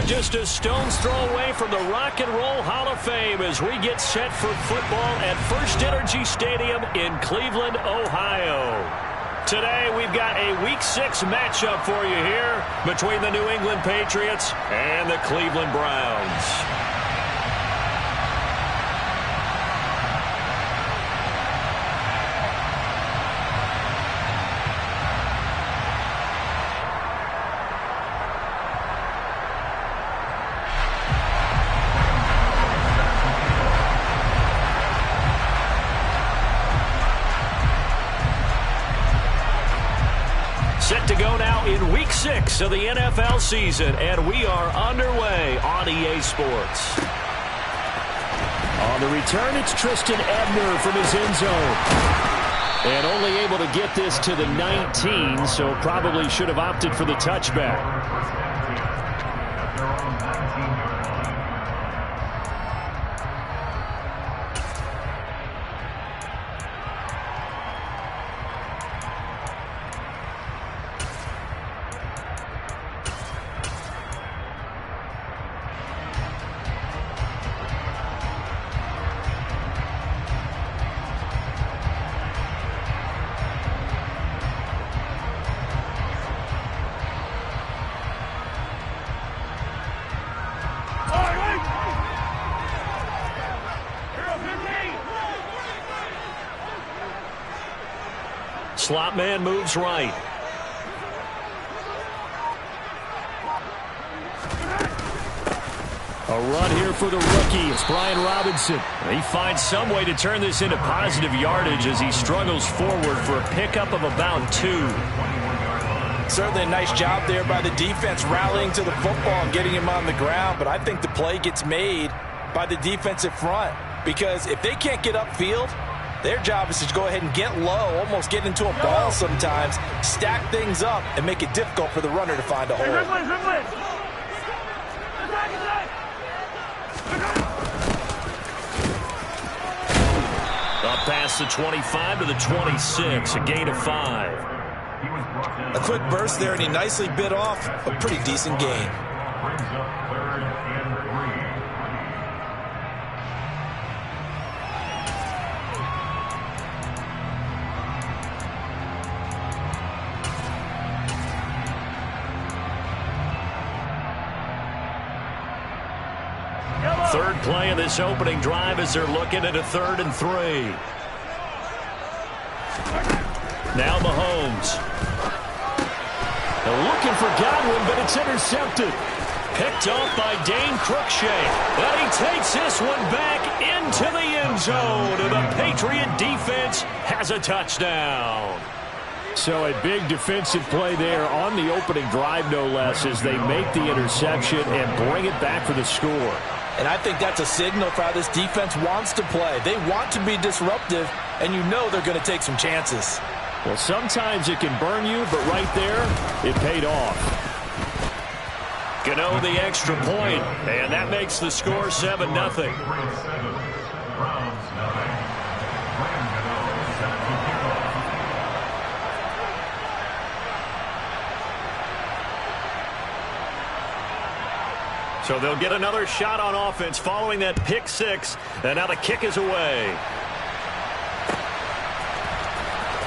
just a stone's throw away from the Rock and Roll Hall of Fame as we get set for football at First Energy Stadium in Cleveland, Ohio. Today, we've got a Week 6 matchup for you here between the New England Patriots and the Cleveland Browns. Set to go now in Week 6 of the NFL season, and we are underway on EA Sports. On the return, it's Tristan Ebner from his end zone. And only able to get this to the 19, so probably should have opted for the touchback. Slot man moves right. A run here for the rookie. It's Brian Robinson. He finds some way to turn this into positive yardage as he struggles forward for a pickup of about 2. Certainly a nice job there by the defense rallying to the football and getting him on the ground. But I think the play gets made by the defensive front, because if they can't get upfield, their job is to go ahead and get low, almost get into a ball sometimes, stack things up, and make it difficult for the runner to find a hole. Up past the 25 to the 26, a gain of 5. A quick burst there, and he nicely bit off a pretty decent gain. Third play of this opening drive as they're looking at a 3rd and 3. Now Mahomes. They're looking for Godwin, but it's intercepted. Picked off by Dane Cruikshank. And he takes this one back into the end zone. And the Patriot defense has a touchdown. So a big defensive play there on the opening drive, no less, as they make the interception and bring it back for the score. And I think that's a signal for how this defense wants to play. They want to be disruptive, and you know they're going to take some chances. Well, sometimes it can burn you, but right there, it paid off. Gano the extra point, and that makes the score 7-0. So they'll get another shot on offense following that pick 6, and now the kick is away.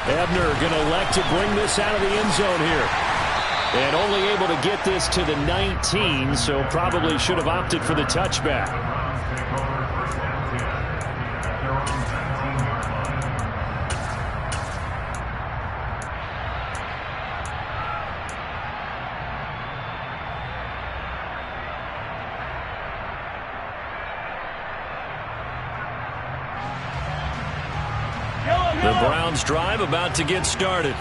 Ebner going to elect to bring this out of the end zone here. And only able to get this to the 19, so probably should have opted for the touchback. The Browns drive about to get started.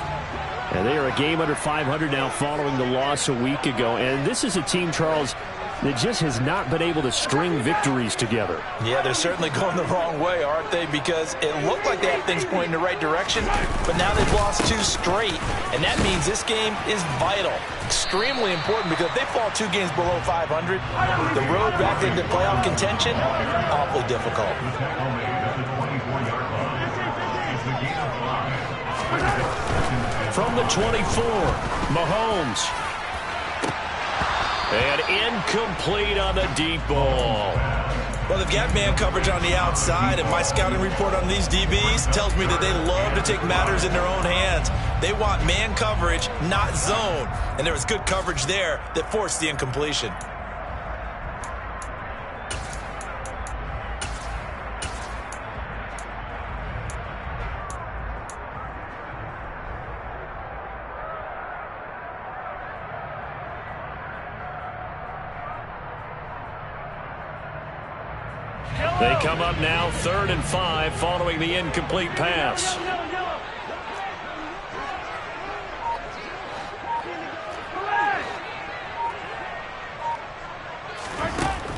And they are a game under 500 now following the loss a week ago. And this is a team, Charles, that just has not been able to string victories together. Yeah, they're certainly going the wrong way, aren't they? Because it looked like they had things pointing in the right direction, but now they've lost 2 straight. And that means this game is vital, extremely important, because if they fall 2 games below 500, the road back into playoff contention, awfully difficult. From the 24, Mahomes. And incomplete on the deep ball. Well, they've got man coverage on the outside, and my scouting report on these DBs tells me that they love to take matters in their own hands. They want man coverage, not zone. And there was good coverage there that forced the incompletion. They come up now 3rd and 5 following the incomplete pass.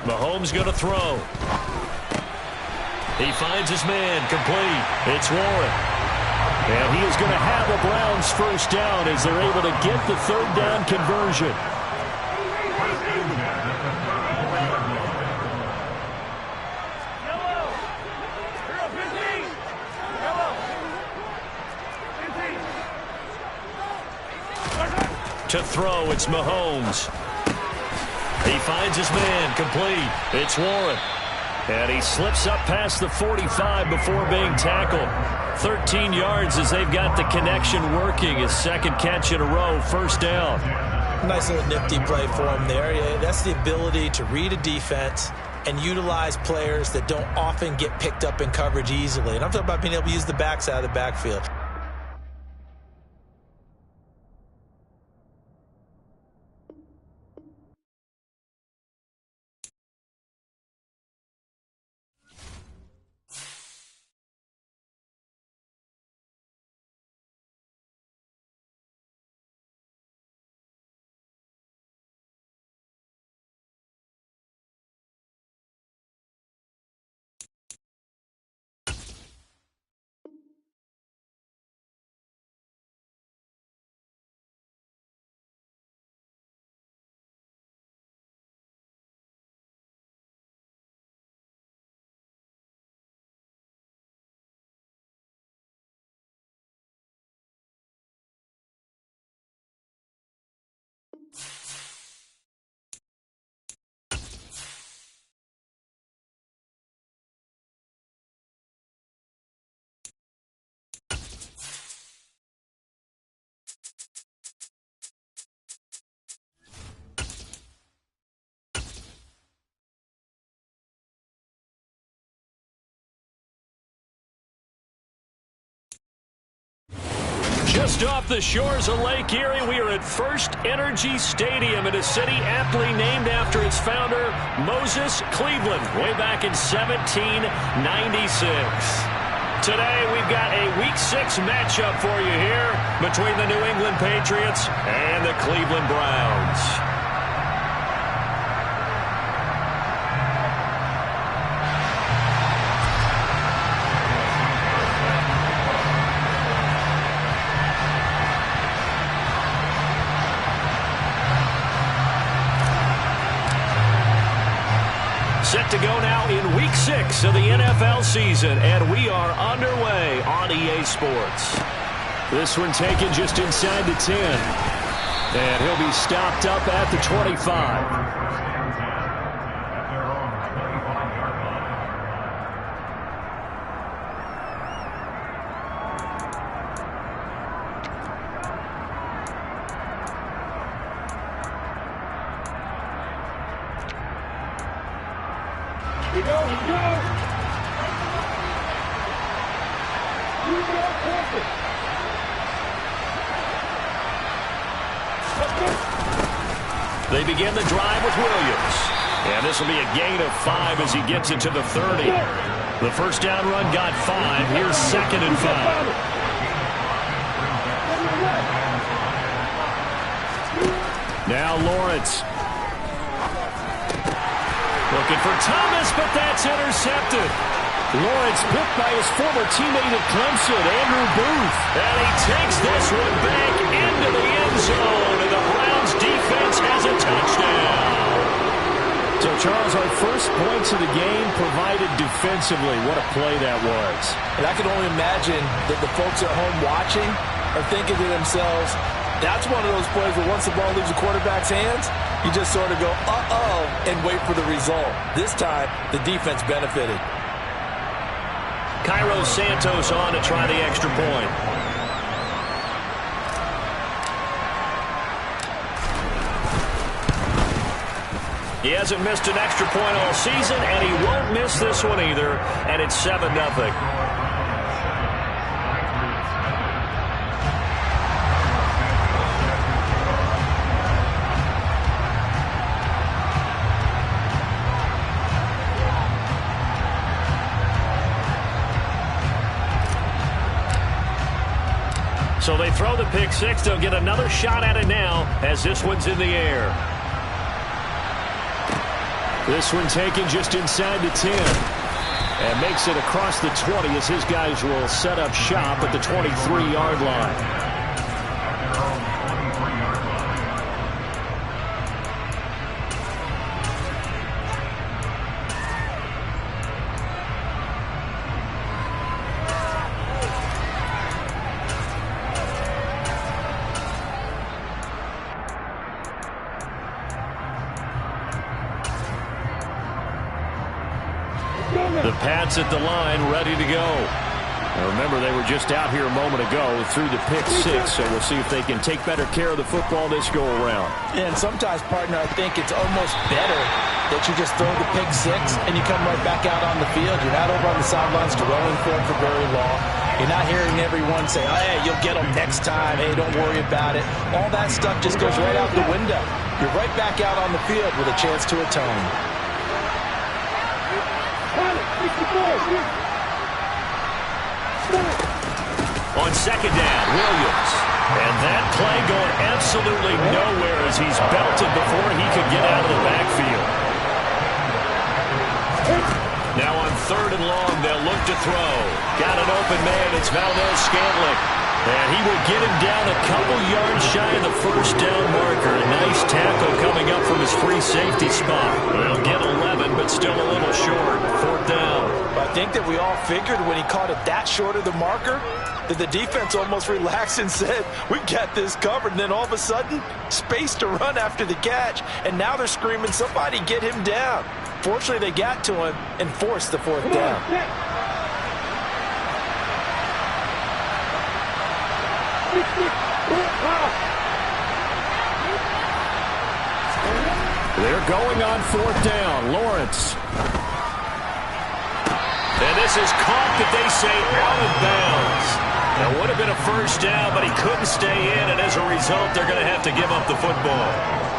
Mahomes going to throw. He finds his man complete. It's Warren. And he is going to have a Browns first down as they're able to get the 3rd down conversion. To throw, it's Mahomes. He finds his man complete. It's Warren. And he slips up past the 45 before being tackled. 13 yards as they've got the connection working. His second catch in a row, first down. Nice little nifty play for him there. Yeah, that's the ability to read a defense and utilize players that don't often get picked up in coverage easily. And I'm talking about being able to use the backside of the backfield. Just off the shores of Lake Erie, we are at First Energy Stadium in a city aptly named after its founder, Moses Cleveland, way back in 1796. Today, we've got a Week 6 matchup for you here between the New England Patriots and the Cleveland Browns. Set to go now in Week 6 of the NFL season, and we are underway on EA Sports. This one taken just inside the 10. And he'll be stopped up at the 25. They begin the drive with Williams. And this will be a gain of 5 as he gets it to the 30. The first down run got 5. Here's 2nd and 5. Now Lawrence. Looking for Thomas, but that's intercepted. Lawrence picked by his former teammate at Clemson, Andrew Booth. And he takes this one back into the end zone, and the Browns defense has a touchdown. So, Charles, our first points of the game provided defensively. What a play that was. And I can only imagine that the folks at home watching are thinking to themselves, that's one of those plays where once the ball leaves the quarterback's hands, You just sort of go, uh-oh, and wait for the result. This time, the defense benefited. Cairo Santos on to try the extra point. He hasn't missed an extra point all season, and he won't miss this one either, and it's 7-0. So they throw the pick six. They'll get another shot at it now as this one's in the air. This one taken just inside the 10. And makes it across the 20 as his guys will set up shop at the 23-yard line. The Pats at the line, ready to go. Now remember, they were just out here a moment ago through the pick six, so we'll see if they can take better care of the football this go-around. And sometimes, partner, I think it's almost better that you just throw the pick six and you come right back out on the field. You're not over on the sidelines dwelling for it for very long. You're not hearing everyone say, oh, hey, you'll get them next time. Hey, don't worry about it. All that stuff just goes right out the window. You're right back out on the field with a chance to atone. On second down, Williams. And that play going absolutely nowhere as he's belted before he could get out of the backfield. Now on third and long, they'll look to throw. Got an open man. It's Valdez-Scantling. And he will get him down a couple yards shy of the first down marker. A nice tackle coming up from his free safety spot. They'll get 11, but still a little short. Fourth down. I think that we all figured when he caught it that short of the marker that the defense almost relaxed and said, we got this covered. And then all of a sudden, space to run after the catch. And now they're screaming, somebody get him down. Fortunately, they got to him and forced the fourth down. They're going on fourth down. Lawrence. And this is caught that they say out of bounds. That would have been a first down, but he couldn't stay in, and as a result, they're going to have to give up the football.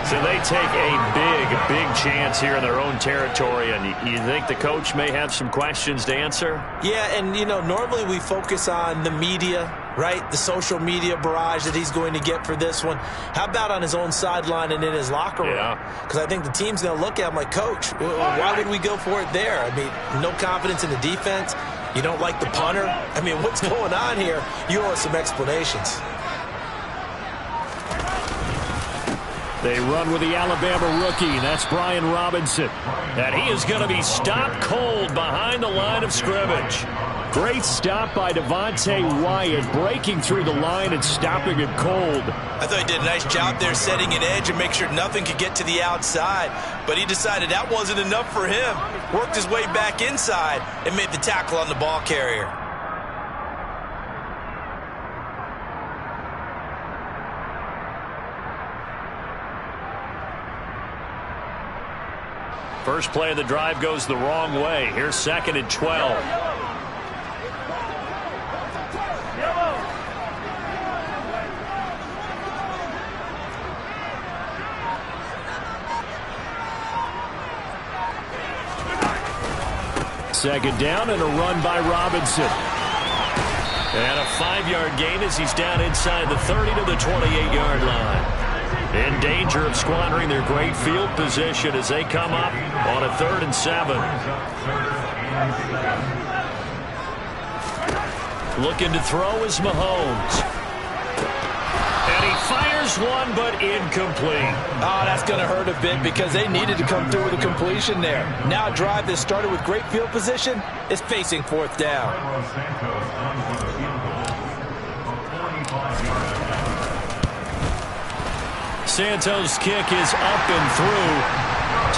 So they take a big chance here in their own territory, and you think the coach may have some questions to answer? Yeah, and, you know, normally we focus on the media, right? The social media barrage that he's going to get for this one. How about on his own sideline and in his locker room? Because I think the team's going to look at him like, Coach, why would we go for it there? I mean, no confidence in the defense. You don't like the punter? I mean, what's going on here? You owe us some explanations. They run with the Alabama rookie. That's Brian Robinson. And he is going to be stopped cold behind the line of scrimmage. Great stop by Devontae Wyatt, breaking through the line and stopping it cold. I thought he did a nice job there setting an edge and make sure nothing could get to the outside. But he decided that wasn't enough for him. Worked his way back inside and made the tackle on the ball carrier. First play of the drive goes the wrong way. Here's second and 12. Second down and a run by Robinson. And a 5-yard gain as he's down inside the 30 to the 28-yard line. In danger of squandering their great field position as they come up on a 3rd and 7. Looking to throw is Mahomes. And he fires one, but incomplete. Oh, that's going to hurt a bit because they needed to come through with a completion there. Now a drive that started with great field position is facing fourth down. Santos' kick is up and through.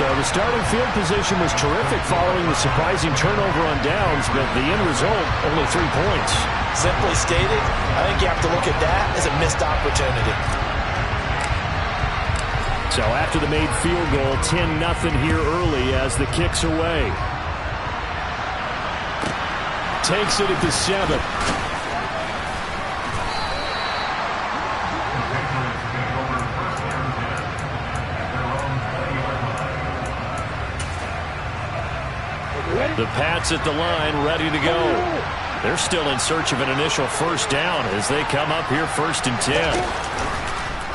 So the starting field position was terrific following the surprising turnover on downs, but the end result, only 3 points. Simply stated, I think you have to look at that as a missed opportunity. So after the made field goal, 10-0 here early as the kick's away. Takes it at the 7. The Pats at the line, ready to go. They're still in search of an initial first down as they come up here 1st and 10.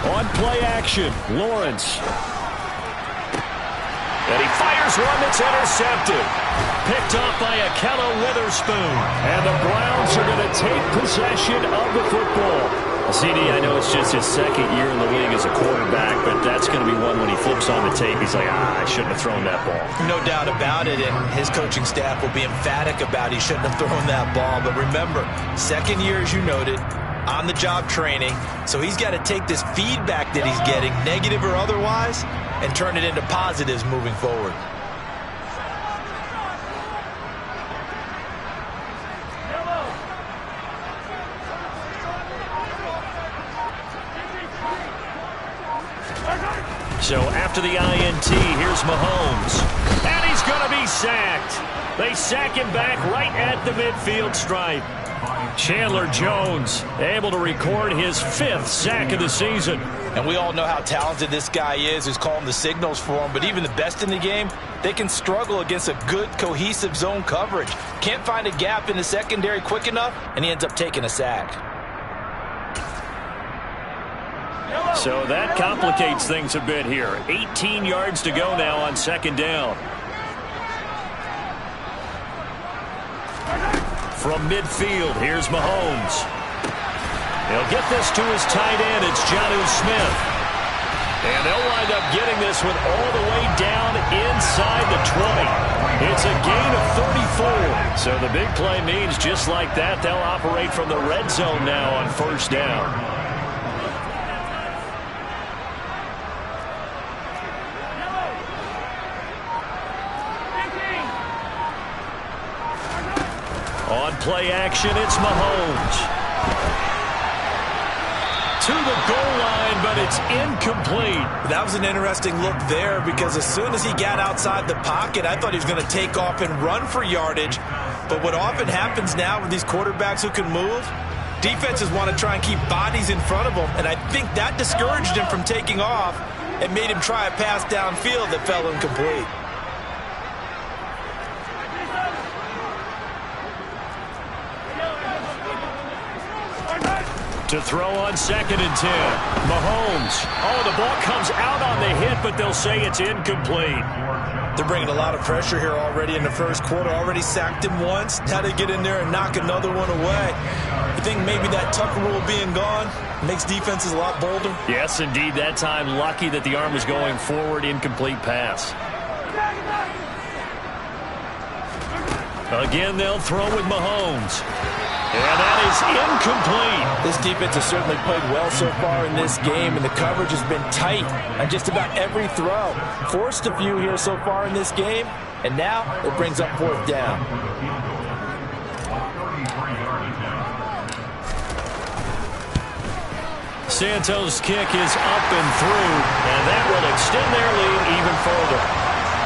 On play action, Lawrence. And he fires one that's intercepted. Picked off by Akello Witherspoon. And the Browns are going to take possession of the football. CD, I know it's just his 2nd year in the league as a quarterback, but that's going to be one when he flips on the tape. He's like, I shouldn't have thrown that ball. No doubt about it, and his coaching staff will be emphatic about he shouldn't have thrown that ball. But remember, 2nd year, as you noted, on-the-job training, so he's got to take this feedback that he's getting, negative or otherwise, and turn it into positives moving forward. So after the INT, here's Mahomes. And he's going to be sacked. They sack him back right at the midfield stripe. Chandler Jones able to record his 5th sack of the season. And we all know how talented this guy is, who's calling the signals for him. But even the best in the game, they can struggle against a good, cohesive zone coverage. Can't find a gap in the secondary quick enough, and he ends up taking a sack. So that complicates things a bit here. 18 yards to go now on 2nd down. From midfield, here's Mahomes. He'll get this to his tight end. It's Jonnu Smith. And they'll wind up getting this one all the way down inside the 20. It's a gain of 34. So the big play means just like that, they'll operate from the red zone now on 1st down. On play action, it's Mahomes. To the goal line, but it's incomplete. That was an interesting look there because as soon as he got outside the pocket, I thought he was going to take off and run for yardage. But what often happens now with these quarterbacks who can move, defenses want to try and keep bodies in front of them, and I think that discouraged him from taking off and made him try a pass downfield that fell incomplete. To throw on 2nd and 10. Mahomes. Oh, the ball comes out on the hit, but they'll say it's incomplete. They're bringing a lot of pressure here already in the 1st quarter. Already sacked him once. Now they get in there and knock another one away. I think maybe that Tucker rule being gone makes defenses a lot bolder. Yes, indeed. That time, lucky that the arm was going forward. Incomplete pass. Again, they'll throw with Mahomes. And that is incomplete. This defense has certainly played well so far in this game, and the coverage has been tight on just about every throw. Forced a few here so far in this game, and now it brings up 4th down. Santos' kick is up and through, and that will extend their lead even further.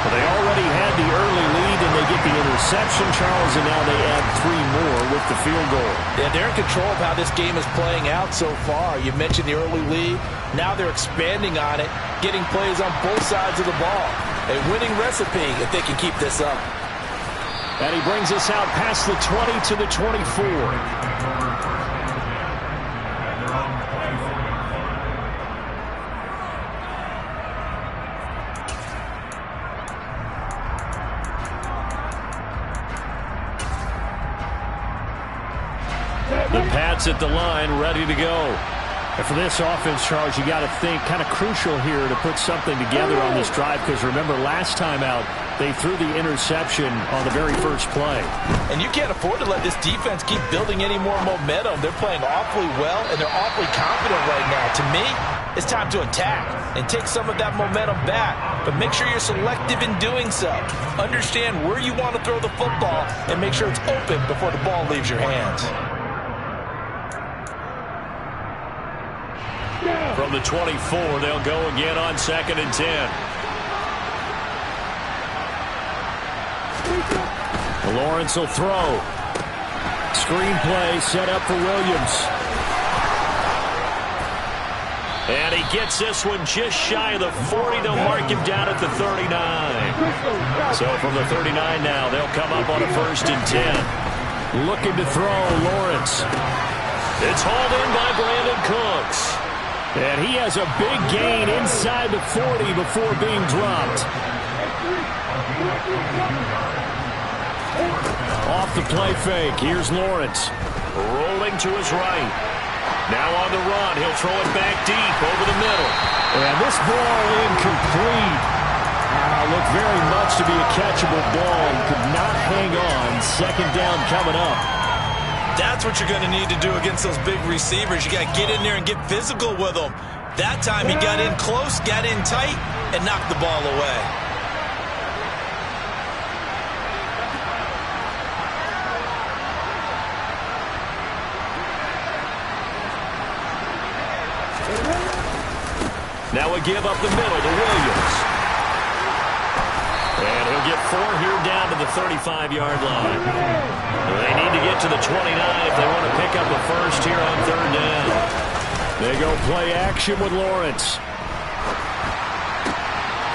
Well, they already had the early lead, and they get the interception, Charles, and now they add 3 more with the field goal. Yeah, they're in control of how this game is playing out so far. You mentioned the early lead. Now they're expanding on it, getting plays on both sides of the ball. A winning recipe if they can keep this up. And he brings us out past the 20 to the 24. The Pats at the line, ready to go. And for this offense, Charles, you got to think kind of crucial here to put something together on this drive because remember last time out they threw the interception on the very first play. And you can't afford to let this defense keep building any more momentum. They're playing awfully well and they're awfully confident right now. To me, it's time to attack and take some of that momentum back. But make sure you're selective in doing so. Understand where you want to throw the football and make sure it's open before the ball leaves your hands. From the 24, they'll go again on 2nd and 10. Lawrence will throw. Screenplay set up for Williams. And he gets this one just shy of the 40. They'll mark him down at the 39. So from the 39 now, they'll come up on a 1st and 10. Looking to throw, Lawrence. It's hauled in by Brandon Cooks. And he has a big gain inside the 40 before being dropped. Off the play fake. Here's Lawrence. Rolling to his right. Now on the run. He'll throw it back deep over the middle. And this ball incomplete. Looked very much to be a catchable ball and could not hang on. 2nd down coming up. That's what you're going to need to do against those big receivers. You got to get in there and get physical with them. That time he got in close, got in tight, and knocked the ball away. Now we give up the middle to Williams. And he'll get 4 here down to the 35-yard line. They need to get to the 29 if they want to pick up a 1st here on 3rd down. They go play action with Lawrence.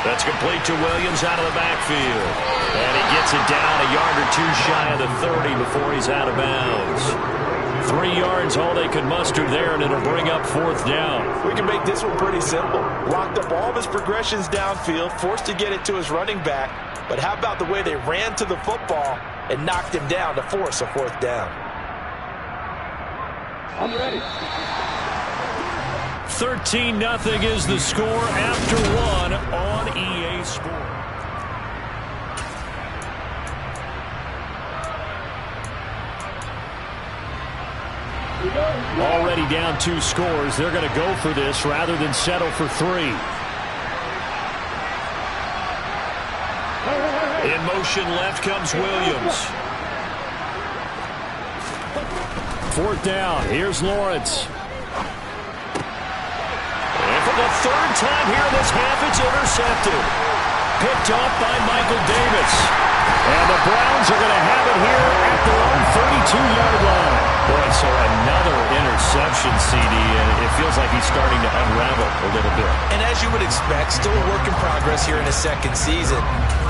That's complete to Williams out of the backfield. And he gets it down a yard or 2 shy of the 30 before he's out of bounds. 3 yards, all they could muster there, and it'll bring up 4th down. We can make this one pretty simple. Locked up all of his progressions downfield, forced to get it to his running back. But how about the way they ran to the football and knocked him down to force a 4th down? I'm ready. 13-0 is the score after 1 on EA Sports. Already down 2 scores. They're going to go for this rather than settle for 3. In motion left comes Williams. 4th down. Here's Lawrence. And for the 3rd time here in this half, it's intercepted. Picked off by Michael Davis. And the Browns are going to have it here at their own 32-yard line. Boy, so another interception, CD, and it feels like he's starting to unravel a little bit. And as you would expect, still a work in progress here in his 2nd season.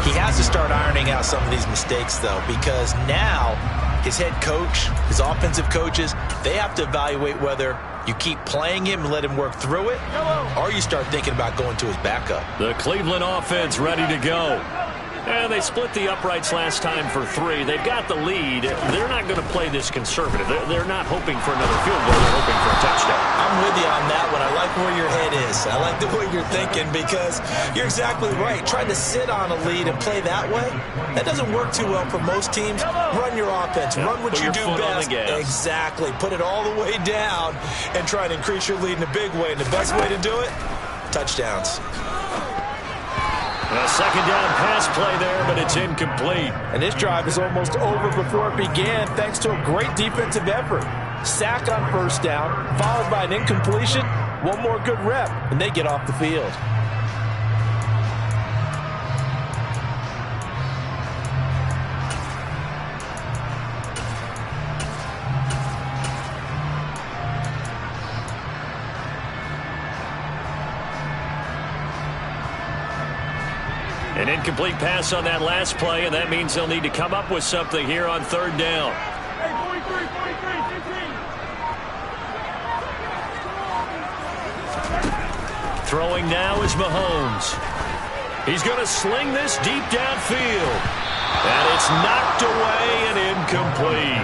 He has to start ironing out some of these mistakes, though, because now his head coach, his offensive coaches, they have to evaluate whether you keep playing him and let him work through it, or you start thinking about going to his backup. The Cleveland offense ready to go. And they split the uprights last time for 3. They've got the lead. They're not going to play this conservative. They're not hoping for another field goal. They're hoping for a touchdown. I'm with you on that one. I like where your head is. I like the way you're thinking because you're exactly right. Trying to sit on a lead and play that way, that doesn't work too well for most teams. Run your offense. Run what you do best. Exactly. Put it all the way down and try and increase your lead in a big way. And the best way to do it, touchdowns. A 2nd down pass play there, but it's incomplete. And this drive is almost over before it began thanks to a great defensive effort. Sack on 1st down, followed by an incompletion. One more good rep, and they get off the field. An incomplete pass on that last play, and that means they'll need to come up with something here on 3rd down. Hey, 43, 15. Throwing now is Mahomes. He's going to sling this deep downfield. And it's knocked away and incomplete.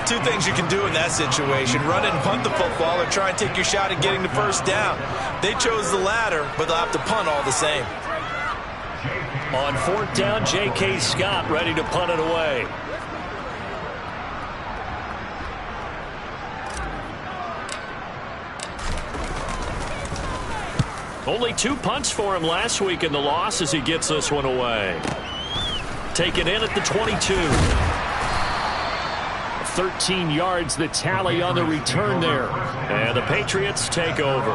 2 things you can do in that situation. Run it and punt the football or try and take your shot at getting the 1st down. They chose the latter, but they'll have to punt all the same. On 4th down, J.K. Scott ready to punt it away. Only 2 punts for him last week in the loss as he gets this one away. Taken in at the 22. 13 yards the tally on the return there. And the Patriots take over.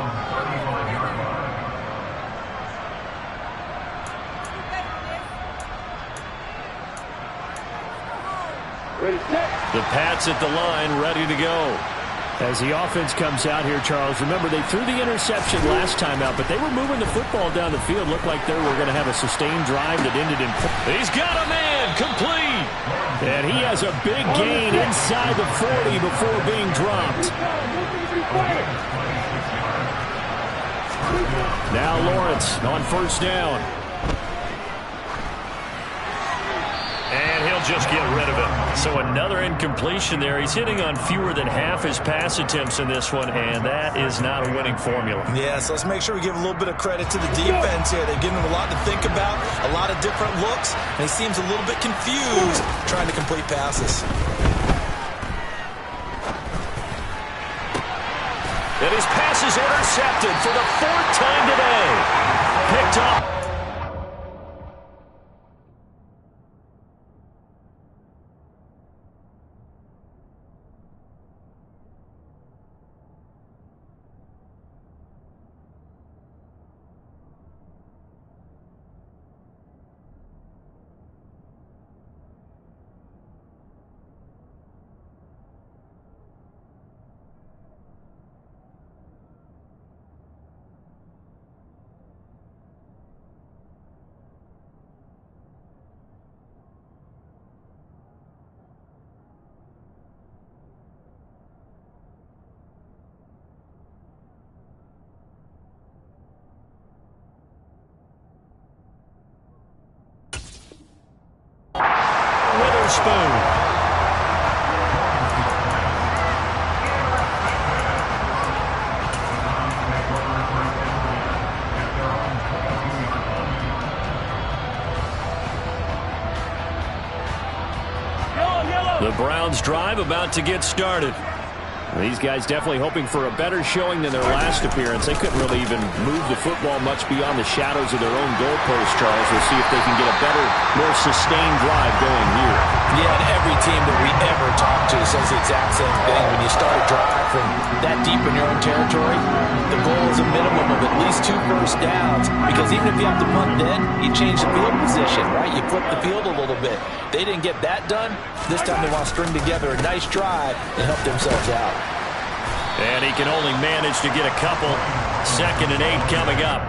The Pats at the line, ready to go. As the offense comes out here, Charles, remember they threw the interception last time out, but they were moving the football down the field. Looked like they were going to have a sustained drive that ended in... He's got a man, complete. And he has a big gain inside the 40 before being dropped. Now Lawrence on first down. And he'll just get rid of it. So another incompletion there. He's hitting on fewer than half his pass attempts in this one, and that is not a winning formula. Yeah, so let's make sure we give a little bit of credit to the defense here. They've given him a lot to think about, a lot of different looks, and he seems a little bit confused trying to complete passes. And his pass is intercepted for the 4th time today. Picked up. Witherspoon. The Browns drive about to get started. These guys definitely hoping for a better showing than their last appearance. They couldn't really even move the football much beyond the shadows of their own goalpost, Charles. We'll see if they can get a better, more sustained drive going here. Yeah, and every team that we ever talk to says the exact same thing. When you start a drive from that deep in your own territory, the goal is a minimum of at least 2 first downs. Because even if you have to punt then, you change the field position, right? You flip the field a little bit. They didn't get that done. This time they want to string together a nice drive and help themselves out. And he can only manage to get a couple. 2nd and 8 coming up.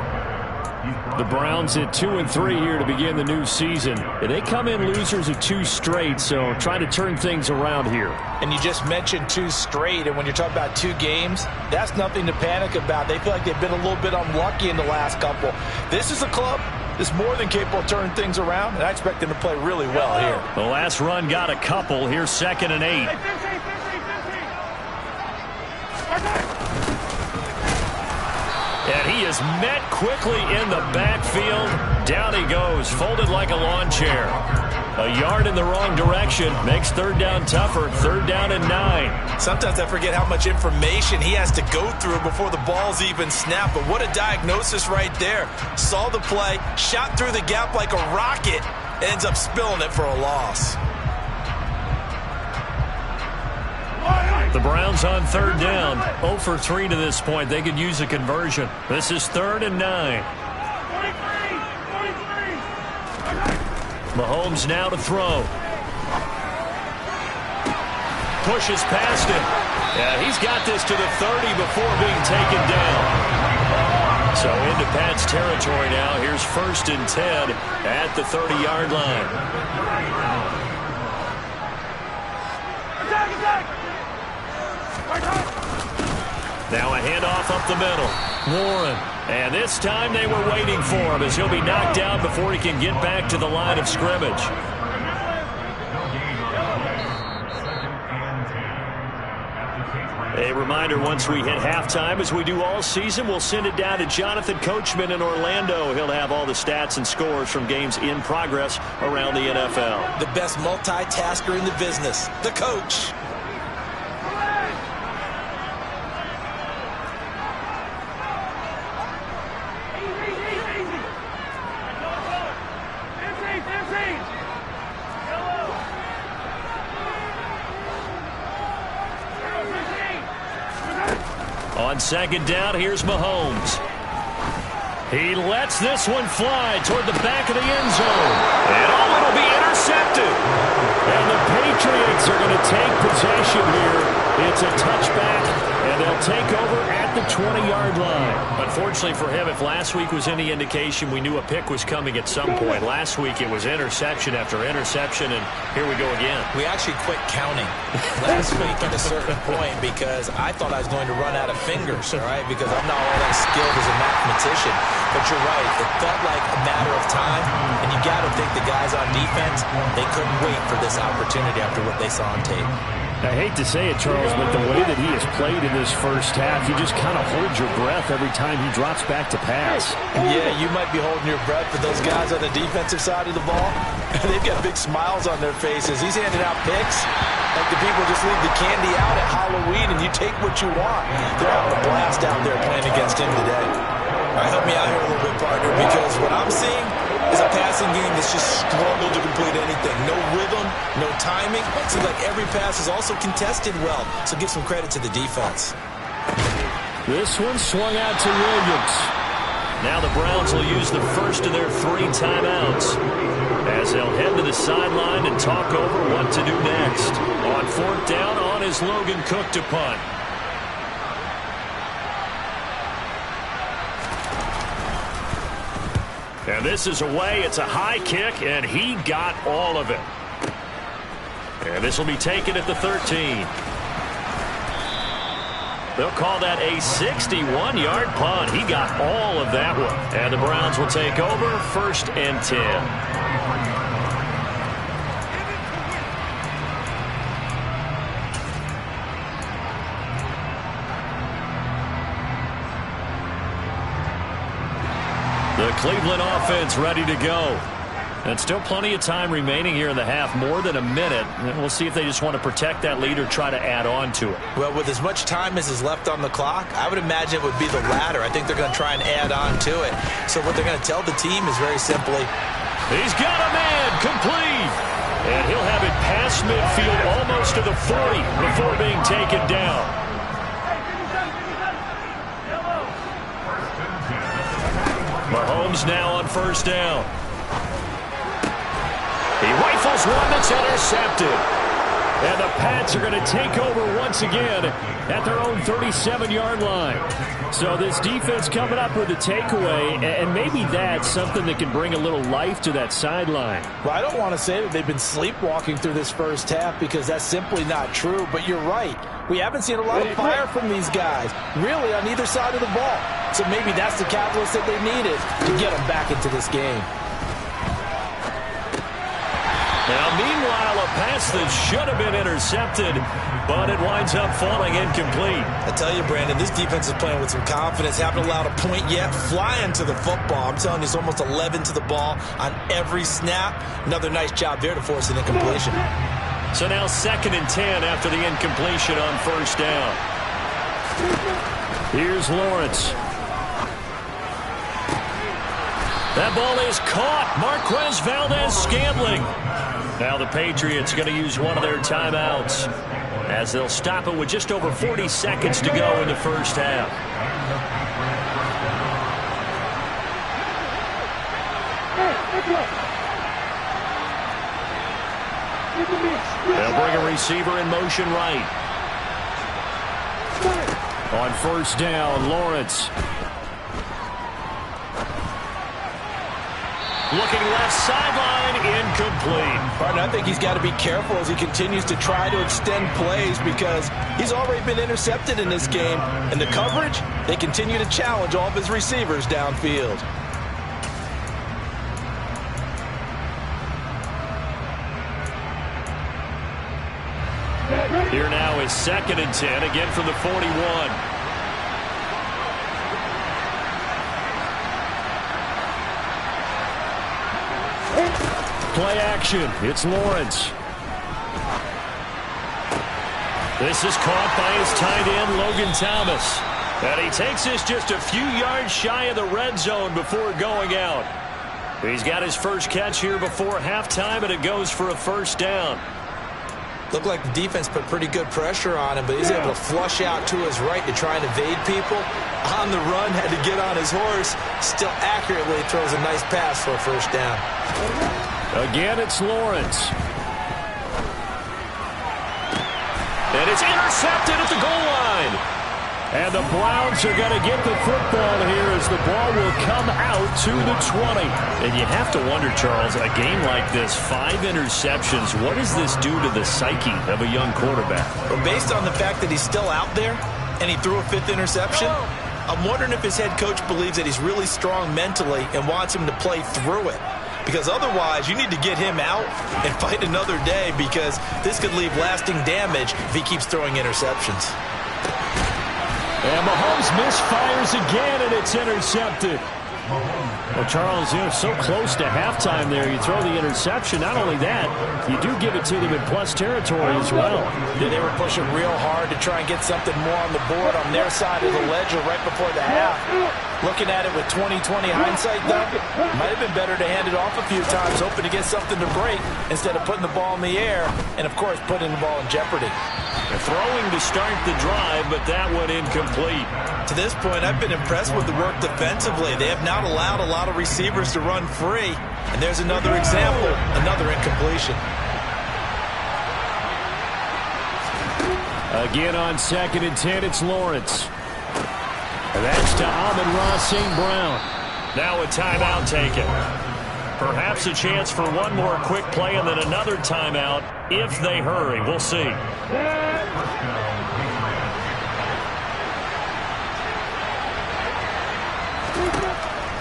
The Browns at 2-3 here to begin the new season. And they come in losers of 2 straight, so trying to turn things around here. And you just mentioned 2 straight, and when you're talking about 2 games, that's nothing to panic about. They feel like they've been a little bit unlucky in the last couple. This is a club that's more than capable of turning things around, and I expect them to play really well here. The last run got a couple. Here's 2nd and 8. And he is met quickly in the backfield. Down he goes, folded like a lawn chair. A yard in the wrong direction makes 3rd down tougher. 3rd down and 9. Sometimes I forget how much information he has to go through before the ball's even snapped. But what a diagnosis right there. Saw the play, shot through the gap like a rocket, ends up spilling it for a loss. The Browns on 3rd down. 0 for 3 to this point. They could use a conversion. This is 3rd and 9. Mahomes now to throw. Pushes past him. Yeah, he's got this to the 30 before being taken down. So into Pat's territory now. Here's 1st and 10 at the 30-yard line. Now a handoff up the middle. Warren. And this time they were waiting for him as he'll be knocked down before he can get back to the line of scrimmage. A reminder, once we hit halftime, as we do all season, we'll send it down to Jonathan Coachman in Orlando. He'll have all the stats and scores from games in progress around the NFL. The best multitasker in the business, the coach. On second down, here's Mahomes. He lets this one fly toward the back of the end zone. And it'll be intercepted. And the Patriots are going to take possession here. It's a touchback, and they'll take over at the 20-yard line. Unfortunately for him, if last week was any indication, we knew a pick was coming at some point. Last week it was interception after interception, and here we go again. We actually quit counting last week at a certain point because I thought I was going to run out of fingers, all right, because I'm not all that skilled as a mathematician. But you're right, it felt like a matter of time, and you got to think the guys on defense, they couldn't wait for this opportunity after what they saw on tape. I hate to say it, Charles, but the way that he has played in this first half, you just kind of hold your breath every time he drops back to pass. Yeah, you might be holding your breath, but those guys on the defensive side of the ball, they've got big smiles on their faces. He's handing out picks like the people just leave the candy out at Halloween, and you take what you want. They're having a blast out there playing against him today. All right, help me out here a little bit, partner, because what I'm seeing is a passing game that's just struggled to complete anything. No rhythm, no timing. It seems like every pass is also contested well, so give some credit to the defense. This one swung out to Williams. Now the Browns will use the first of their 3 timeouts as they'll head to the sideline and talk over what to do next. On 4th down, on is Logan Cook to punt. And this is away. It's a high kick, and he got all of it. And this will be taken at the 13. They'll call that a 61-yard punt. He got all of that one. And the Browns will take over 1st and 10. The Cleveland offense ready to go. And still plenty of time remaining here in the half, more than a minute. And we'll see if they just want to protect that lead or try to add on to it. Well, with as much time as is left on the clock, I would imagine it would be the latter. I think they're going to try and add on to it. So what they're going to tell the team is very simply, he's got a man, complete. And he'll have it past midfield almost to the 40 before being taken down. Mahomes now on 1st down. He rifles one that's intercepted. And the Pats are going to take over once again at their own 37-yard line. So this defense coming up with a takeaway, and maybe that's something that can bring a little life to that sideline. Well, I don't want to say that they've been sleepwalking through this first half because that's simply not true, but you're right. We haven't seen a lot of fire from these guys, really, on either side of the ball. So maybe that's the catalyst that they needed to get them back into this game. Now, meanwhile, a pass that should have been intercepted, but it winds up falling incomplete. I tell you, Brandon, this defense is playing with some confidence. Haven't allowed a point yet. Flying to the football. I'm telling you, it's almost 11 to the ball on every snap. Another nice job there to force an incompletion. So now 2nd and 10 after the incompletion on 1st down. Here's Lawrence. That ball is caught. Marquez Valdez-Scantling. Now the Patriots going to use one of their timeouts as they'll stop it with just over 40 seconds to go in the first half. They'll bring a receiver in motion right. On 1st down, Lawrence. Looking left sideline, incomplete. Partner, I think he's got to be careful as he continues to try to extend plays because he's already been intercepted in this game. And the coverage, they continue to challenge all of his receivers downfield. Here now is 2nd and 10, again from the 41. Play action. It's Lawrence. This is caught by his tight end, Logan Thomas. And he takes this just a few yards shy of the red zone before going out. He's got his first catch here before halftime, and it goes for a 1st down. Looked like the defense put pretty good pressure on him, but he's able to flush out to his right to try and evade people. On the run, had to get on his horse. Still accurately throws a nice pass for a first down. Again, it's Lawrence. And it's intercepted at the goal line. And the Browns are going to get the football here as the ball will come out to the 20. And you have to wonder, Charles, a game like this, 5 interceptions, what does this do to the psyche of a young quarterback? Well, based on the fact that he's still out there and he threw a 5th interception, I'm wondering if his head coach believes that he's really strong mentally and wants him to play through it. Because otherwise, you need to get him out and fight another day, because this could leave lasting damage if he keeps throwing interceptions. And Mahomes misfires again, and it's intercepted. Well, Charles, so close to halftime there. You throw the interception. Not only that, you do give it to them in plus territory as well. Yeah, they were pushing real hard to try and get something more on the board on their side of the ledger right before the half. Looking at it with 20/20 hindsight, though, might have been better to hand it off a few times, hoping to get something to break instead of putting the ball in the air and, of course, putting the ball in jeopardy. They're throwing to start the drive, but that one incomplete. To this point, I've been impressed with the work defensively. They have not allowed a lot of receivers to run free. And there's another example, another incompletion. Again on 2nd and 10, it's Lawrence. And that's to Amon-Ra St. Brown. Now a timeout taken. Perhaps a chance for one more quick play and then another timeout if they hurry. We'll see.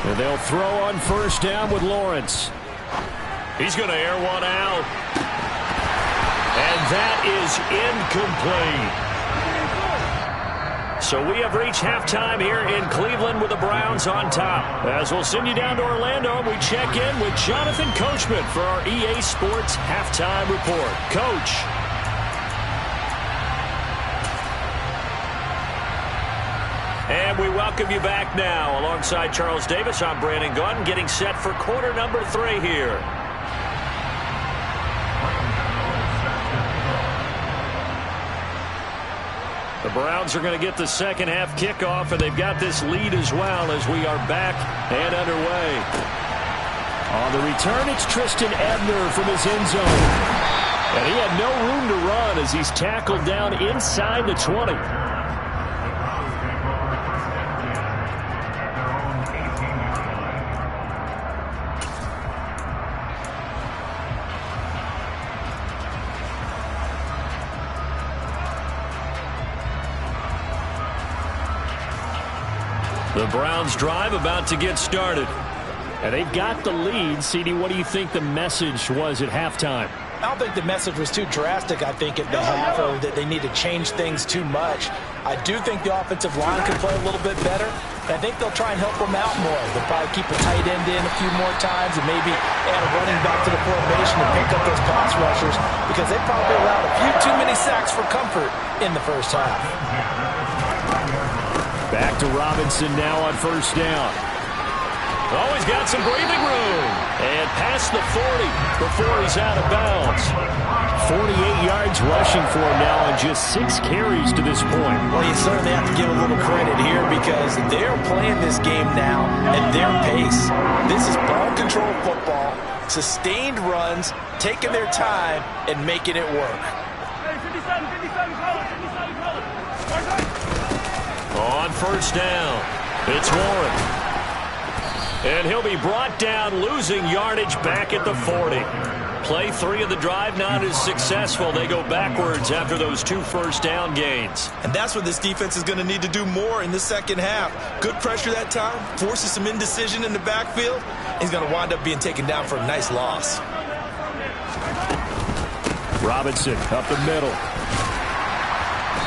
And they'll throw on 1st down with Lawrence. He's going to air one out. And that is incomplete. So we have reached halftime here in Cleveland with the Browns on top. As we'll send you down to Orlando, we check in with Jonathan Coachman for our EA Sports Halftime Report. Coach. And we welcome you back now. Alongside Charles Davis, I'm Brandon Gunn, getting set for quarter number 3 here. The Browns are going to get the second half kickoff, and they've got this lead as well as we are back and underway. On the return, it's Tristan Ebner from his end zone. And he had no room to run as he's tackled down inside the 20. The Browns drive about to get started. And they've got the lead. CD, what do you think the message was at halftime? I don't think the message was too drastic, I think, at the half, or that they need to change things too much. I do think the offensive line can play a little bit better. I think they'll try and help them out more. They'll probably keep a tight end in a few more times and maybe add a running back to the formation to pick up those pass rushers, because they probably allowed a few too many sacks for comfort in the first half. Back to Robinson now on 1st down. Oh, he's got some breathing room. And past the 40 before he's out of bounds. 48 yards rushing for him now on just 6 carries to this point. Well, you certainly have to give a little credit here, because they're playing this game now at their pace. This is ball control football, sustained runs, taking their time, and making it work. Hey, 57, color. On 1st down, it's Warren. And he'll be brought down, losing yardage back at the 40. Play 3 of the drive not as successful. They go backwards after those 2 first down gains. And that's what this defense is going to need to do more in the second half. Good pressure that time, forces some indecision in the backfield. He's going to wind up being taken down for a nice loss. Robinson up the middle.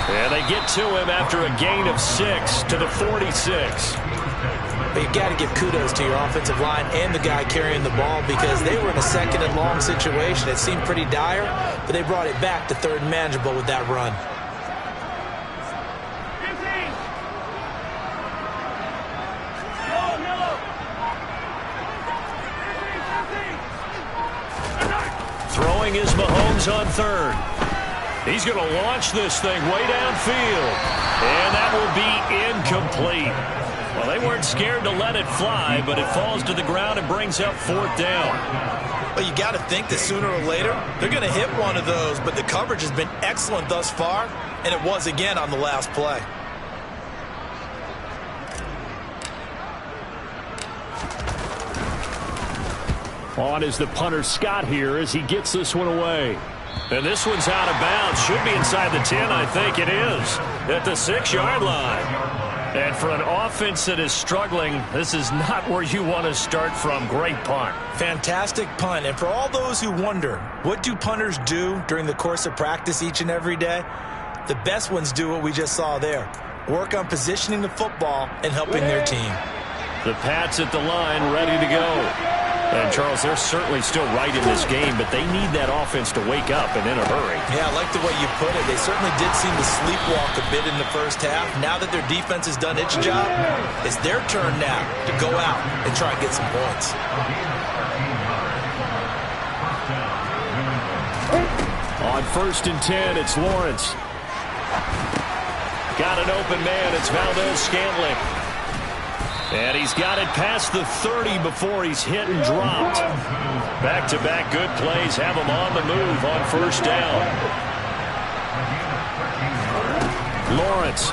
And they get to him after a gain of 6 to the 46. But you've got to give kudos to your offensive line and the guy carrying the ball, because they were in a 2nd and long situation. It seemed pretty dire, but they brought it back to 3rd and manageable with that run. Throwing is Mahomes on 3rd. He's going to launch this thing way downfield. And that will be incomplete. Well, they weren't scared to let it fly, but it falls to the ground and brings up 4th down. Well, you got to think that sooner or later they're going to hit one of those, but the coverage has been excellent thus far, and it was again on the last play. On is the punter Scott here as he gets this one away. And this one's out of bounds. Should be inside the 10, I think it is. At the 6-yard line. And for an offense that is struggling, this is not where you want to start from. Great punt. Fantastic punt. And for all those who wonder, what do punters do during the course of practice each and every day? The best ones do what we just saw there. Work on positioning the football and helping their team. The Pats at the line, ready to go. And, Charles, they're certainly still right in this game, but they need that offense to wake up and in a hurry. Yeah, I like the way you put it. They certainly did seem to sleepwalk a bit in the first half. Now that their defense has done its job, it's their turn now to go out and try and get some points. On 1st and 10, it's Lawrence. Got an open man. It's Valdez-Scantling. And he's got it past the 30 before he's hit and dropped. Back-to-back good plays have him on the move on 1st down. Lawrence.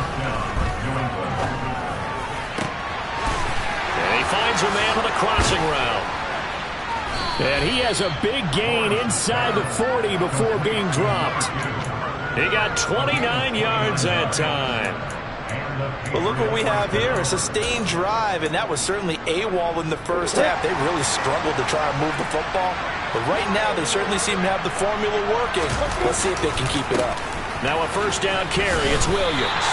And he finds a man on the crossing route. And he has a big gain inside the 40 before being dropped. He got 29 yards that time. But look what we have here, a sustained drive, and that was certainly AWOL in the first half. They really struggled to try and move the football, but right now they certainly seem to have the formula working. Let's see if they can keep it up. Now a 1st down carry, it's Williams.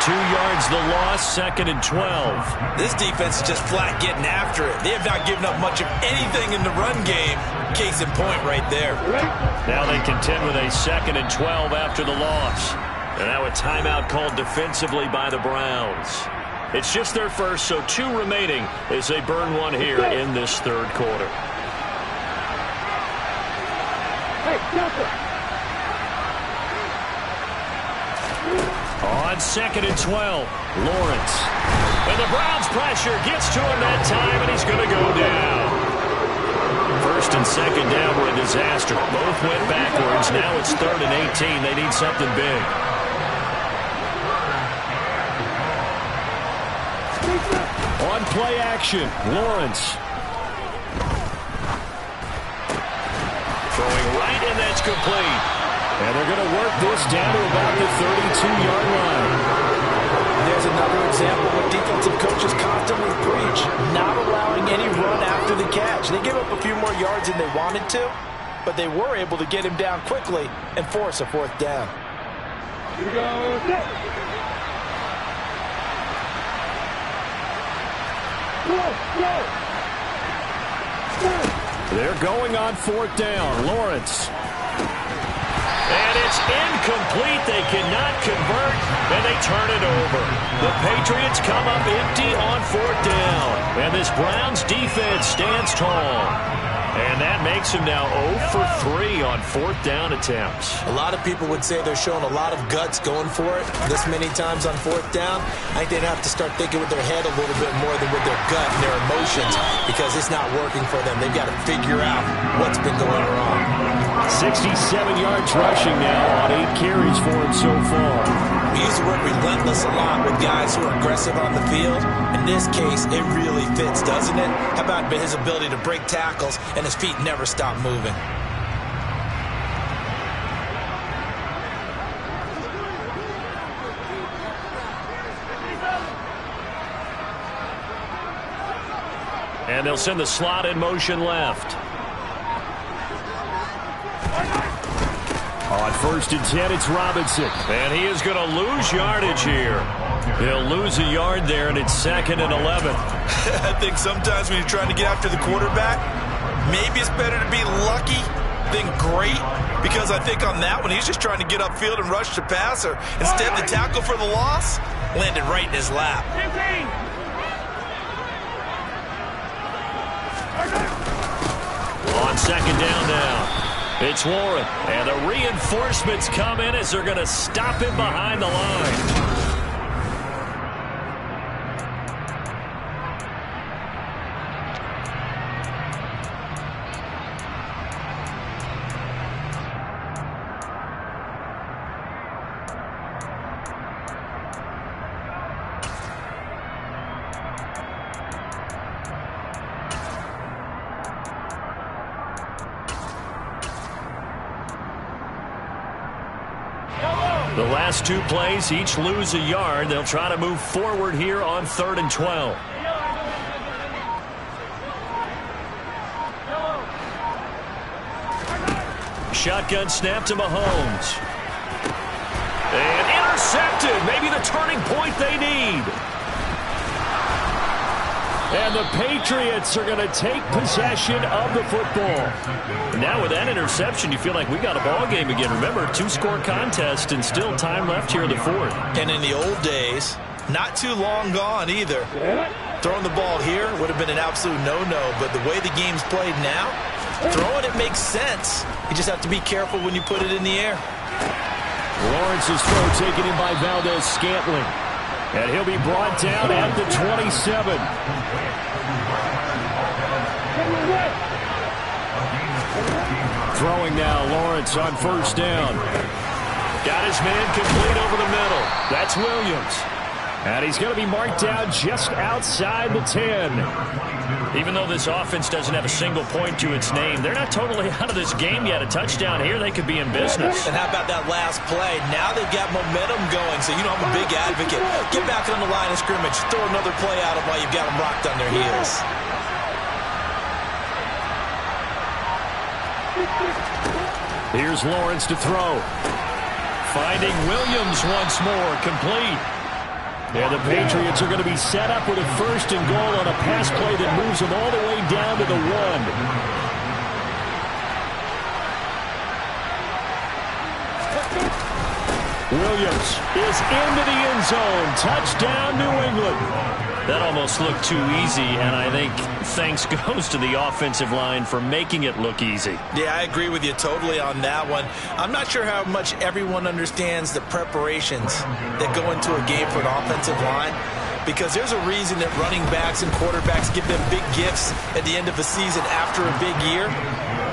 2 yards the loss, 2nd and 12. This defense is just flat getting after it. They have not given up much of anything in the run game. Case in point right there. Now they contend with a 2nd and 12 after the loss. And now a timeout called defensively by the Browns. It's just their first, so 2 remaining as they burn one here in this 3rd quarter. On 2nd and 12, Lawrence. And the Browns pressure gets to him that time, and he's going to go down. 1st and 2nd down were a disaster. Both went backwards. Now it's 3rd and 18. They need something big. On play action, Lawrence. Throwing right, and that's complete. And they're going to work this down to about the 32-yard line. There's another example of what defensive coaches constantly preach, not allowing any run after the catch. They gave up a few more yards than they wanted to, but they were able to get him down quickly and force a 4th down. Here we go. They're going on 4th down. Lawrence. And it's incomplete. They cannot convert, and they turn it over. The Patriots come up empty on 4th down. And this Browns defense stands tall. And that makes him now 0 for 3 on 4th down attempts. A lot of people would say they're showing a lot of guts going for it this many times on 4th down. I think they'd have to start thinking with their head a little bit more than with their gut and their emotions, because it's not working for them. They've got to figure out what's been going wrong. 67 yards rushing now on 8 carries for him so far. We use the word relentless a lot with guys who are aggressive on the field. In this case, it really fits, doesn't it? How about his ability to break tackles and his feet never stop moving? And they'll send the slot in motion left. On 1st and 10, it's Robinson. And he is going to lose yardage here. He'll lose a yard there, and it's 2nd and 11. I think sometimes when you're trying to get after the quarterback, maybe it's better to be lucky than great, because I think on that one, he's just trying to get upfield and rush the passer. Instead, the tackle for the loss landed right in his lap. On 2nd down now. It's Warren, and the reinforcements come in as they're going to stop him behind the line. The last two plays, each lose a yard. They'll try to move forward here on 3rd and 12. Shotgun snap to Mahomes. And intercepted. Maybe the turning point they need. And the Patriots are going to take possession of the football. Now with that interception, you feel like we got a ball game again. Remember, 2-score contest and still time left here in the 4th. And in the old days, not too long gone either. Throwing the ball here would have been an absolute no-no, but the way the game's played now, throwing it makes sense. You just have to be careful when you put it in the air. Lawrence's throw taken in by Valdez-Scantling. And he'll be brought down at the 27. Throwing now, Lawrence on 1st down. Got his man complete over the middle. That's Williams. And he's going to be marked down just outside the 10. Even though this offense doesn't have a single point to its name, they're not totally out of this game yet. A touchdown here, they could be in business. And how about that last play? Now they've got momentum going, so you know I'm a big advocate. Get back on the line of scrimmage. Throw another play at them while you've got them rocked on their heels. Here's Lawrence to throw. Finding Williams once more, complete. And the Patriots are going to be set up with a 1st and goal on a pass play that moves them all the way down to the 1. Williams is into the end zone. Touchdown, New England. That almost looked too easy, and I think thanks goes to the offensive line for making it look easy. Yeah, I agree with you totally on that one. I'm not sure how much everyone understands the preparations that go into a game for an offensive line, because there's a reason that running backs and quarterbacks give them big gifts at the end of a season after a big year.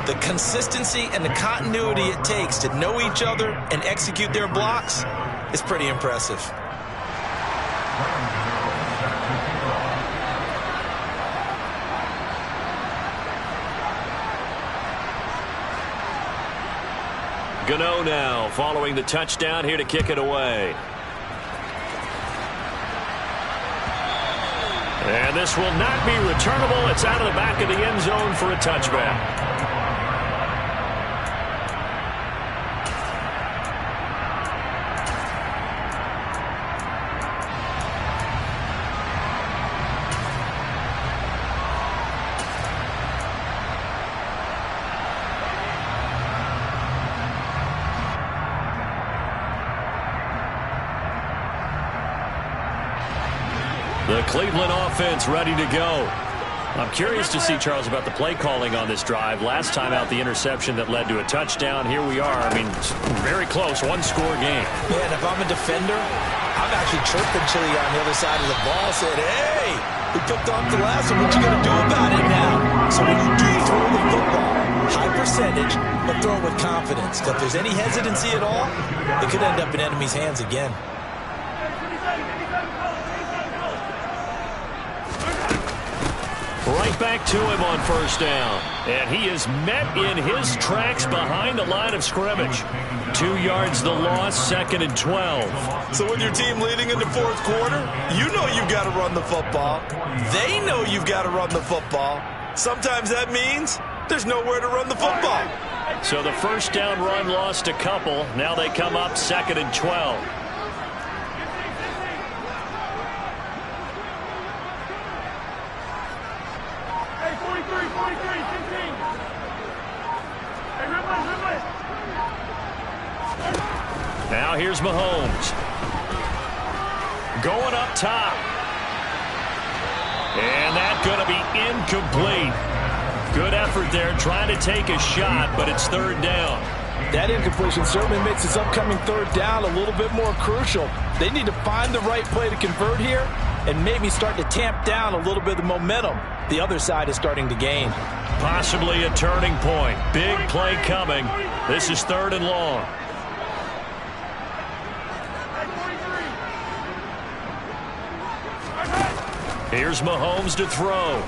The consistency and the continuity it takes to know each other and execute their blocks is pretty impressive. Gano now following the touchdown here to kick it away. And this will not be returnable. It's out of the back of the end zone for a touchback. The Cleveland offense ready to go. I'm curious to see, Charles, about the play calling on this drive. Last time out, the interception that led to a touchdown. Here we are. I mean, very close, 1-score game. Yeah, and if I'm a defender, I'm actually chirping Chili on the other side of the ball, said, hey, we picked off the last one. What you going to do about it now? So when you do throw the football, high percentage, but throw it with confidence. Because if there's any hesitancy at all, it could end up in enemy's hands again. Right back to him on 1st down. And he is met in his tracks behind the line of scrimmage. 2 yards the loss, 2nd and 12. So with your team leading in the 4th quarter, you know you've got to run the football. They know you've got to run the football. Sometimes that means there's nowhere to run the football. So the 1st down run lost a couple. Now they come up 2nd and 12. Now here's Mahomes. Going up top. And that's going to be incomplete. Good effort there, trying to take a shot, but it's third down. That incompletion certainly makes this upcoming third down a little bit more crucial. They need to find the right play to convert here and maybe start to tamp down a little bit of the momentum the other side is starting to gain. Possibly a turning point. Big play coming. This is third and long. Here's Mahomes to throw.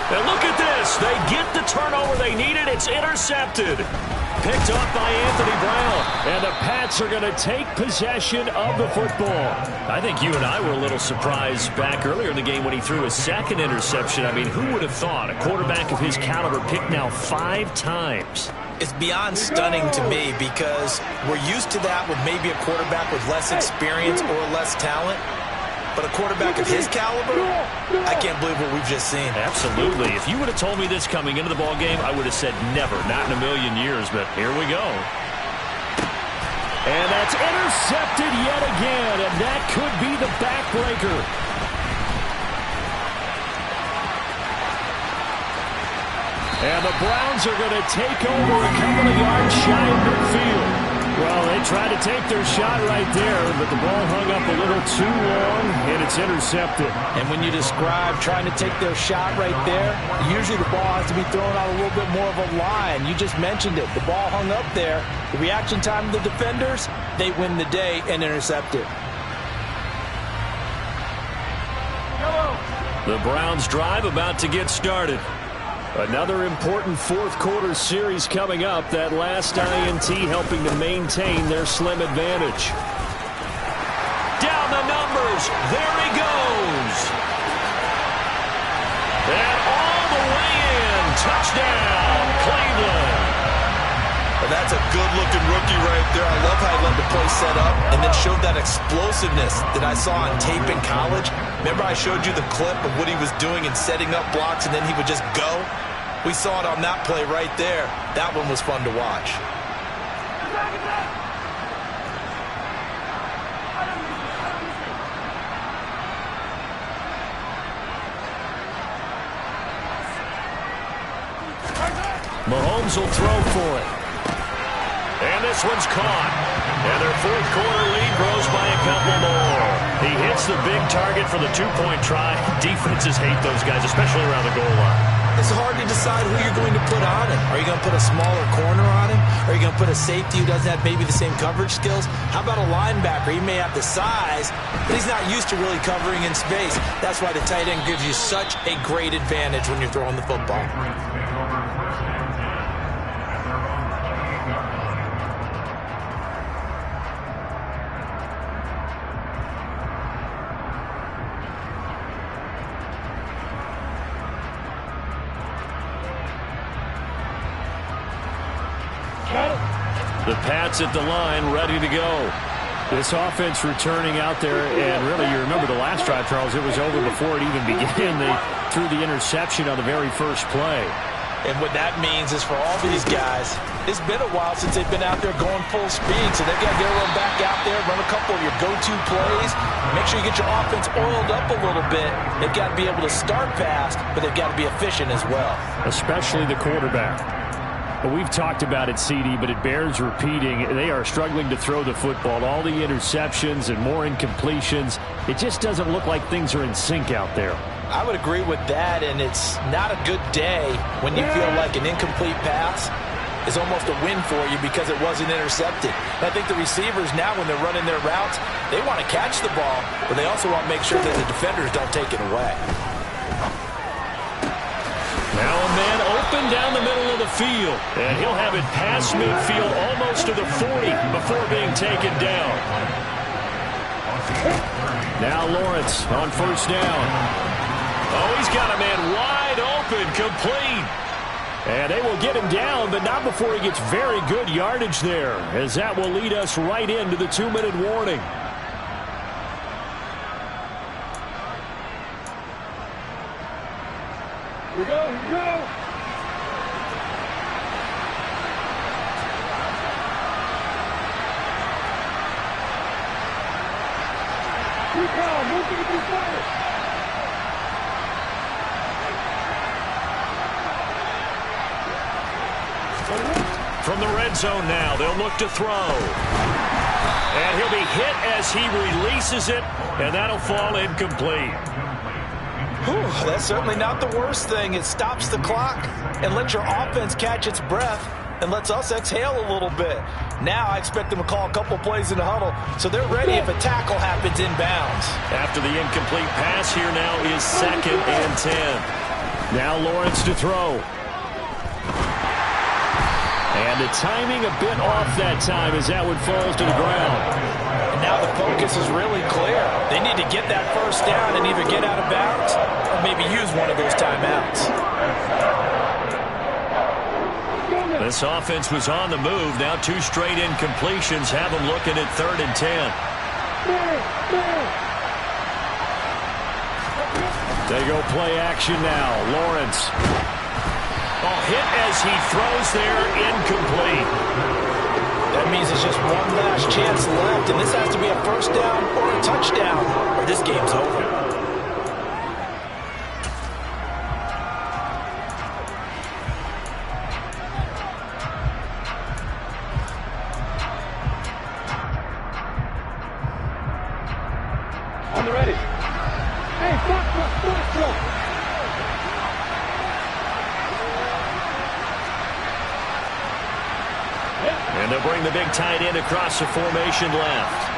And look at this. They get the turnover they needed. It's intercepted. Picked up by Anthony Brown. And the Pats are going to take possession of the football. I think you and I were a little surprised back earlier in the game when he threw his second interception. I mean, who would have thought a quarterback of his caliber picked now 5 times? It's beyond stunning to me because we're used to that with maybe a quarterback with less experience or less talent. But a quarterback of his caliber, I can't believe what we've just seen. Absolutely. If you would have told me this coming into the ball game, I would have said never, not in a million years. But here we go. And that's intercepted yet again, and that could be the backbreaker. And the Browns are going to take over a couple of yards shy of midfield. Well, they tried to take their shot right there, but the ball hung up a little too long, and it's intercepted. And when you describe trying to take their shot right there, usually the ball has to be thrown out a little bit more of a line. You just mentioned it. The ball hung up there. The reaction time of the defenders, they win the day and intercept it. The Browns drive about to get started. Another important fourth-quarter series coming up. That last INT helping to maintain their slim advantage. Down the numbers. There he goes. And all the way in. Touchdown, Cleveland. Well, that's a good-looking rookie right there. I love how he let the play set up and then showed that explosiveness that I saw on tape in college. Remember I showed you the clip of what he was doing and setting up blocks, and then he would just go? We saw it on that play right there. That one was fun to watch. Mahomes will throw for it. And this one's caught. And their fourth-quarter lead grows by a couple more. He hits the big target for the two-point try. Defenses hate those guys, especially around the goal line. It's hard to decide who you're going to put on him. Are you going to put a smaller corner on him? Are you going to put a safety who doesn't have maybe the same coverage skills? How about a linebacker? He may have the size, but he's not used to really covering in space. That's why the tight end gives you such a great advantage when you're throwing the football. The Pats at the line, ready to go. This offense returning out there, and really, you remember the last drive, Charles, it was over before it even began. They threw the interception on the very first play. And what that means is for all these guys, it's been a while since they've been out there going full speed, so they've got to get a little back out there, run a couple of your go-to plays, make sure you get your offense oiled up a little bit. They've got to be able to start fast, but they've got to be efficient as well. Especially the quarterback. We've talked about it, CD, but it bears repeating. They are struggling to throw the football. All the interceptions and more incompletions. It just doesn't look like things are in sync out there. I would agree with that, and it's not a good day when you feel like an incomplete pass is almost a win for you because it wasn't intercepted. And I think the receivers now, when they're running their routes, they want to catch the ball, but they also want to make sure that the defenders don't take it away. Now a man open down the middle of the field, and he'll have it past midfield almost to the 40 before being taken down. Now Lawrence on first down. Oh, he's got a man wide open, complete. And they will get him down, but not before he gets very good yardage there, as that will lead us right into the 2-minute warning. Here we go, here we go. Move to the 3-pointer. From the red zone now, they'll look to throw. And he'll be hit as he releases it, and that'll fall incomplete. Whew, that's certainly not the worst thing. It stops the clock and lets your offense catch its breath and lets us exhale a little bit. Now I expect them to call a couple plays in the huddle, so they're ready if a tackle happens inbounds. After the incomplete pass, here now is 2nd and 10. Now Lawrence to throw. And the timing a bit off that time as that one falls to the ground. And now the focus is really clear. They need to get that first down and either get out of bounds or maybe use one of those timeouts. This offense was on the move. Now 2 straight incompletions have them looking at 3rd and 10. They go play action now. Lawrence. Hit as he throws there, incomplete. That means it's just one last chance left, and this has to be a first down or a touchdown, or this game's over. On the ready. Hey, stop. And they'll bring the big tight end across the formation left.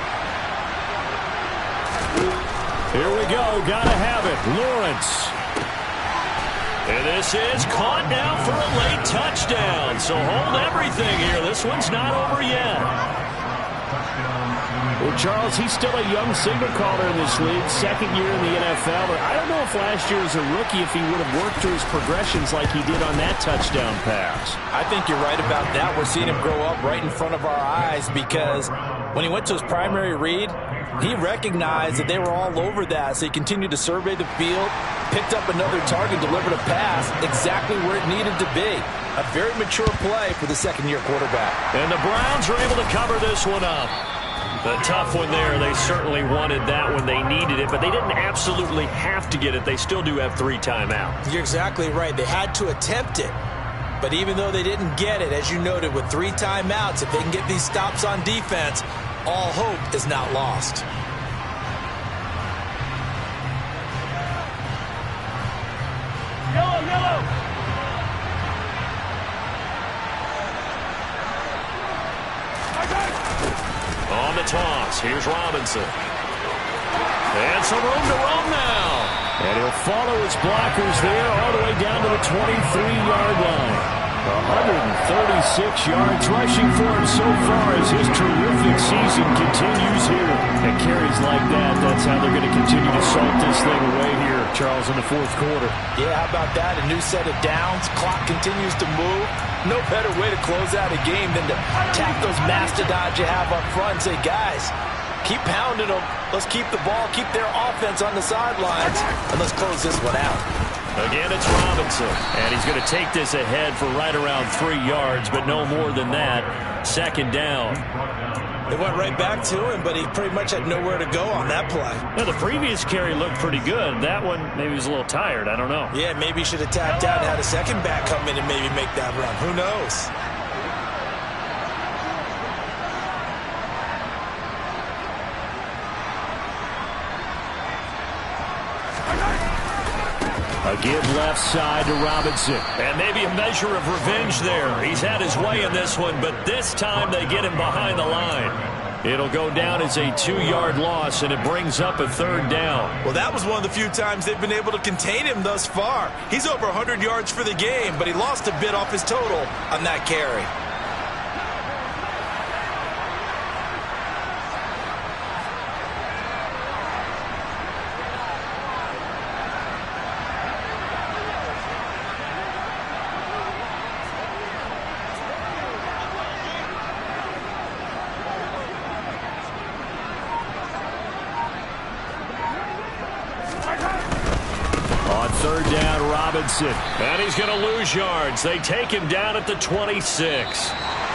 Here we go. Gotta have it. Lawrence. And this is caught now for a late touchdown. So hold everything here. This one's not over yet. Well, Charles, he's still a young signal caller in this league, 2nd year in the NFL. But I don't know if last year as a rookie, if he would have worked through his progressions like he did on that touchdown pass. I think you're right about that. We're seeing him grow up right in front of our eyes because when he went to his primary read, he recognized that they were all over that. So he continued to survey the field, picked up another target, delivered a pass exactly where it needed to be. A very mature play for the 2nd-year quarterback. And the Browns are able to cover this one up. A tough one there. They certainly wanted that when they needed it, but they didn't absolutely have to get it. They still do have 3 timeouts. You're exactly right. They had to attempt it. But even though they didn't get it, as you noted, with 3 timeouts, if they can get these stops on defense, all hope is not lost. Yellow. On the toss, here's Robinson. And some room to roam now. And he'll follow his blockers there all the way down to the 23-yard line. 136 yards rushing for him so far as his terrific season continues here. And carries like that, that's how they're going to continue to salt this thing away here, Charles, in the 4th quarter. Yeah, how about that? A new set of downs. Clock continues to move. No better way to close out a game than to attack those mastodons you have up front and say, guys, keep pounding them. Let's keep the ball, keep their offense on the sidelines, and let's close this one out. Again, it's Robinson, and he's going to take this ahead for right around 3 yards, but no more than that. 2nd down. They went right back to him, but he pretty much had nowhere to go on that play. Now, the previous carry looked pretty good. That one, maybe he was a little tired. I don't know. Yeah, maybe he should have tapped out and had a second back come in and maybe make that run. Who knows? A give left side to Robinson. And maybe a measure of revenge there. He's had his way in this one, but this time they get him behind the line. It'll go down as a 2-yard loss, and it brings up a 3rd down. Well, that was one of the few times they've been able to contain him thus far. He's over 100 yards for the game, but he lost a bit off his total on that carry. On 3rd down, Robinson. And he's going to lose yards. They take him down at the 26.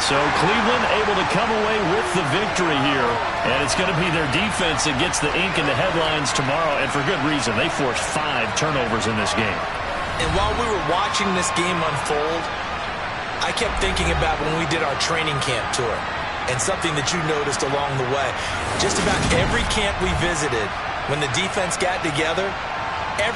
So Cleveland able to come away with the victory here. And it's going to be their defense that gets the ink in the headlines tomorrow. And for good reason. They forced 5 turnovers in this game. And while we were watching this game unfold, I kept thinking about when we did our training camp tour and something that you noticed along the way. Just about every camp we visited, when the defense got together, everyone